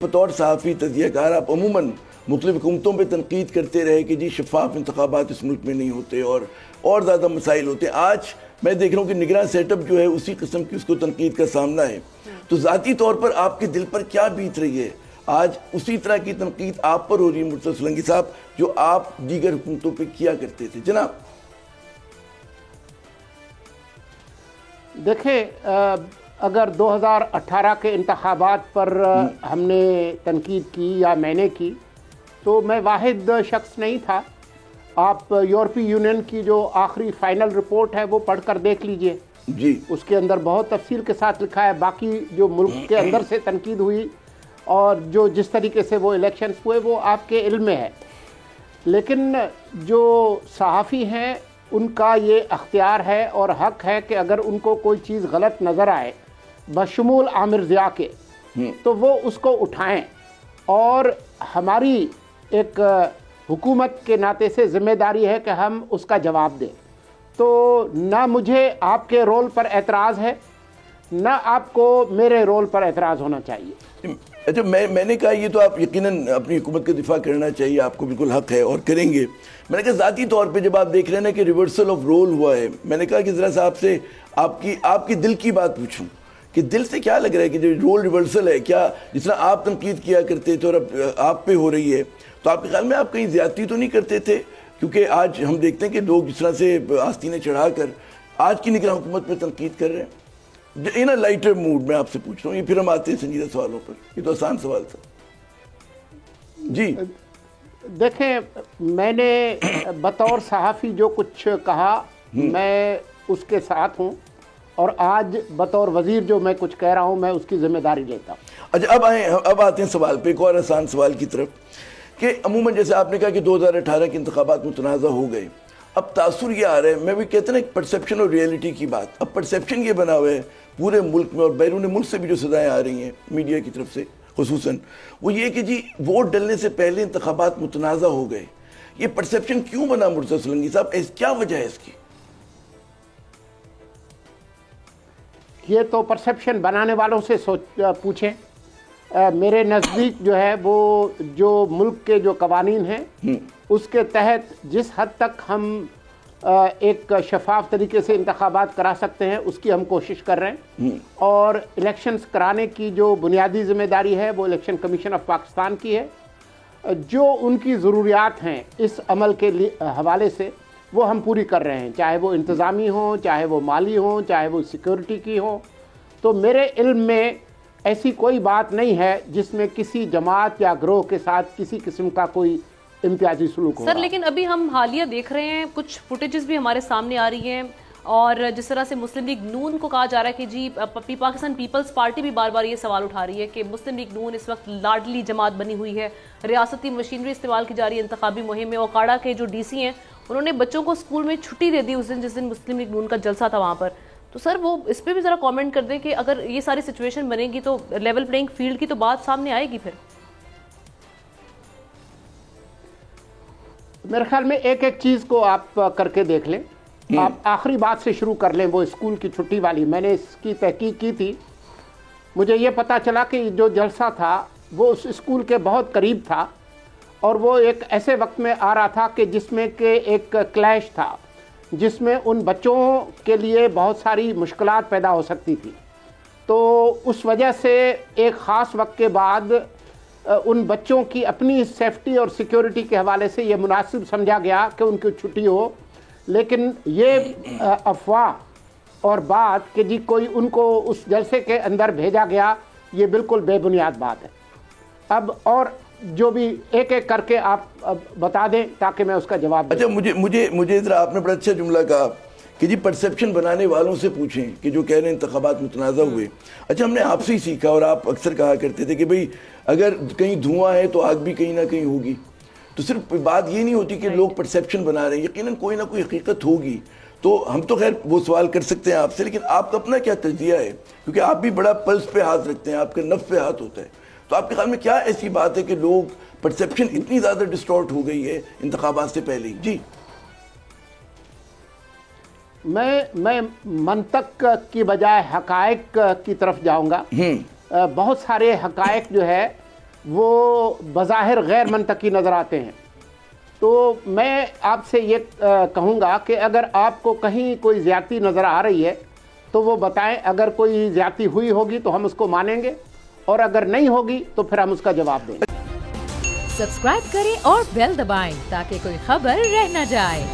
بطور صحافی تجزیہ کار آپ عموماً مختلف حکومتوں پہ تنقید کرتے رہے کہ جی شفاف انتخابات اس ملک میں نہیں ہوتے اور زیادہ مسائل ہوتے ہیں. آج میں دیکھ رہا ہوں کہ نگراں سیٹ اپ جو ہے اسی قسم کی اس کو تنقید کا سامنا ہے. تو ذاتی طور پر آپ کے دل پر کیا بیت رہی ہے؟ آج اسی طرح کی تنقید آپ پر ہو رہی ہے مرتضی سولنگی صاحب جو آپ دیگر حکومتوں پہ کیا کرتے تھے. جناب دیکھیں، اگر 2018 کے انتخابات پر ہم نے تنقید کی یا میں نے کی تو میں واحد شخص نہیں تھا. آپ یورپی یونین کی جو آخری فائنل رپورٹ ہے وہ پڑھ کر دیکھ لیجئے. جی اس کے اندر بہت تفصیل کے ساتھ لکھا ہے. باقی جو ملک کے اندر سے تنقید ہوئی اور جو جس طریقے سے وہ الیکشنز ہوئے وہ آپ کے علم میں ہے. لیکن جو صحافی ہیں ان کا یہ اختیار ہے اور حق ہے کہ اگر ان کو کوئی چیز غلط نظر آئے بشمول عامر ضیاء کے تو وہ اس کو اٹھائیں. اور ہماری ایک حکومت کے ناطے سے ذمہ داری ہے کہ ہم اس کا جواب دیں. تو نہ مجھے آپ کے رول پر اعتراض ہے نہ آپ کو میرے رول پر اعتراض ہونا چاہیے. اچھا میں نے کہا یہ تو آپ یقیناً اپنی حکومت کا دفاع کرنا چاہیے، آپ کو بالکل حق ہے اور کریں گے. میں نے کہا ذاتی طور پہ جب آپ دیکھ رہے ہیں نا کہ ریورسل آف رول ہوا ہے، میں نے کہا کہ ذرا سا آپ سے آپ کی دل کی بات پوچھوں کہ دل سے کیا لگ رہا ہے کہ جو رول ریورسل ہے، کیا جس طرح آپ تنقید کیا کرتے تھے اور اب آپ پہ ہو رہی ہے تو آپ کے خیال میں آپ کہیں زیادتی تو نہیں کرتے تھے؟ کیونکہ آج ہم دیکھتے ہیں کہ لوگ جس طرح سے آستینیں چڑھا کر آج کی نگراں حکومت پہ تنقید کر رہے ہیں. ان لائٹر موڈ میں آپ سے پوچھ رہا ہوں، یہ پھر ہم آتے ہیں سنجیدہ سوالوں پر. یہ تو آسان سوال تھا. جی دیکھیں، میں نے بطور صحافی جو کچھ کہا میں اس کے ساتھ ہوں اور آج بطور وزیر جو میں کچھ کہہ رہا ہوں میں اس کی ذمہ داری لیتا ہوں. اچھا اب آتے ہیں سوال پہ، ایک اور آسان سوال کی طرف کہ عموماً جیسے آپ نے کہا کہ 2018 کے انتخابات متنازع ہو گئے. اب تاثر یہ آ رہا ہے، میں بھی کہتا ہوں ایک پرسیپشن اور ریئلٹی کی بات. اب پرسیپشن یہ بنا ہوا ہے پورے ملک میں اور بیرون ملک سے بھی جو صدائیں آ رہی ہیں میڈیا کی طرف سے خصوصاً، وہ یہ کہ جی ووٹ ڈلنے سے پہلے انتخابات متنازع ہو گئے. یہ پرسیپشن کیوں بنا مرتضی سولنگی صاحب؟ کیا وجہ ہے اس کی؟ یہ تو پرسیپشن بنانے والوں سے پوچھیں. میرے نزدیک جو ہے وہ جو ملک کے جو قوانین ہیں اس کے تحت جس حد تک ہم ایک شفاف طریقے سے انتخابات کرا سکتے ہیں اس کی ہم کوشش کر رہے ہیں. اور الیکشنز کرانے کی جو بنیادی ذمہ داری ہے وہ الیکشن کمیشن آف پاکستان کی ہے. جو ان کی ضروریات ہیں اس عمل کے حوالے سے وہ ہم پوری کر رہے ہیں، چاہے وہ انتظامی ہوں، چاہے وہ مالی ہوں، چاہے وہ سیکیورٹی کی ہوں. تو میرے علم میں ایسی کوئی بات نہیں ہے جس میں کسی جماعت یا گروہ کے ساتھ کسی قسم کا کوئی امتیازی سلوک ہو رہا. سر لیکن ابھی ہم حالیہ دیکھ رہے ہیں، کچھ فوٹیجز بھی ہمارے سامنے آ رہی ہیں اور جس طرح سے مسلم لیگ نون کو کہا جا رہا ہے کہ جی پاکستان پیپلز پارٹی بھی بار بار یہ سوال اٹھا رہی ہے کہ مسلم لیگ نون اس وقت لاڈلی جماعت بنی ہوئی ہے، ریاستی مشینری استعمال کی جا رہی ہے انتخابی مہم میں. اوکاڑا کے جو ڈی سی ہیں انہوں نے بچوں کو اسکول میں چھٹی دے دی اس دن جس دن مسلم لیگ نون کا جلسہ تھا وہاں پر. تو سر وہ اس پہ بھی ذرا کامنٹ کر دیں کہ اگر یہ ساری سچویشن بنے گی تو لیول پلینگ فیلڈ کی تو بات سامنے آئے گی. پھر میرے خیال میں ایک چیز کو آپ کر کے دیکھ لیں. آپ آخری بات سے شروع کر لیں، وہ اسکول کی چھٹی والی. میں نے اس کی تحقیق کی تھی، مجھے یہ پتا چلا کہ جو جلسہ تھا وہ اس اسکول کے بہت قریب تھا اور وہ ایک ایسے وقت میں آ رہا تھا کہ جس میں کہ ایک کلیش تھا جس میں ان بچوں کے لیے بہت ساری مشکلات پیدا ہو سکتی تھی. تو اس وجہ سے ایک خاص وقت کے بعد ان بچوں کی اپنی سیفٹی اور سیکیورٹی کے حوالے سے یہ مناسب سمجھا گیا کہ ان کی چھٹی ہو. لیکن یہ افواہ اور بات کہ جی کوئی ان کو اس جلسے کے اندر بھیجا گیا، یہ بالکل بے بنیاد بات ہے. اب اور جو بھی ایک کر کے آپ بتا دیں تاکہ میں اس کا جواب دوں. اچھا مجھے ذرا آپ نے بڑا اچھا جملہ کہا کہ جی پرسیپشن بنانے والوں سے پوچھیں کہ جو کہہ رہے ہیں انتخابات متنازع ہوئے. اچھا ہم نے آپ سے ہی سیکھا اور آپ اکثر کہا کرتے تھے کہ بھئی اگر کہیں دھواں ہے تو آگ بھی کہیں نہ کہیں ہوگی. تو صرف بات یہ نہیں ہوتی کہ لوگ پرسیپشن بنا رہے ہیں، یقیناً کوئی نہ کوئی حقیقت ہوگی. تو ہم تو خیر وہ سوال کر سکتے ہیں آپ سے، لیکن آپ کا اپنا کیا تجزیہ ہے؟ کیونکہ آپ بھی بڑا پلس پہ ہاتھ رکھتے ہیں، آپ کا نفس پہ ہاتھ ہوتا ہے. تو آپ کے خیال میں کیا ایسی بات ہے کہ لوگ پرسیپشن اتنی زیادہ ڈسٹورٹ ہو گئی ہے انتخابات سے پہلے؟ جی میں منطق کی بجائے حقائق کی طرف جاؤں گا. بہت سارے حقائق جو ہے وہ بظاہر غیر منطقی نظر آتے ہیں. تو میں آپ سے یہ کہوں گا کہ اگر آپ کو کہیں کوئی زیادتی نظر آ رہی ہے تو وہ بتائیں. اگر کوئی زیادتی ہوئی ہوگی تو ہم اس کو مانیں گے, اور اگر نہیں ہوگی تو پھر ہم اس کا جواب دیں گے. سبسکرائب کریں اور بیل دبائیں تاکہ کوئی خبر رہ نہ جائے.